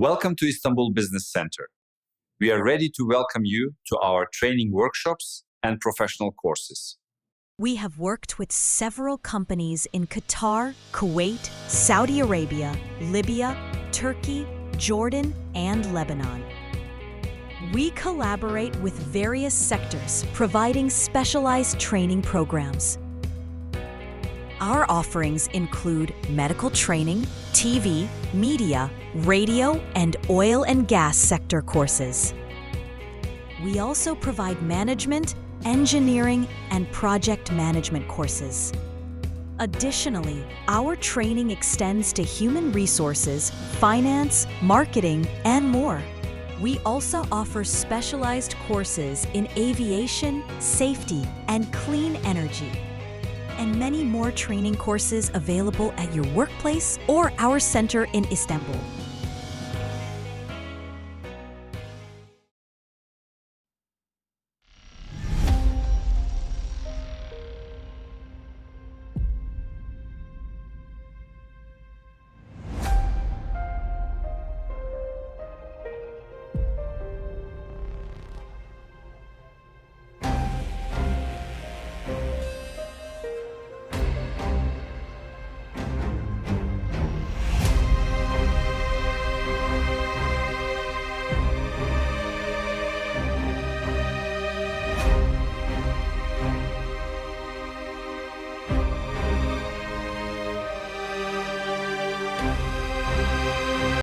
Welcome to Istanbul Business Center. We are ready to welcome you to our training workshops and professional courses. We have worked with several companies in Qatar, Kuwait, Saudi Arabia, Libya, Turkey, Jordan, and Lebanon. We collaborate with various sectors, providing specialized training programs. Our offerings include medical training, TV, media, radio, and oil and gas sector courses. We also provide management, engineering, and project management courses. Additionally, our training extends to human resources, finance, marketing, and more. We also offer specialized courses in aviation, safety, and clean energy, and many more training courses available at your workplace or our center in Istanbul.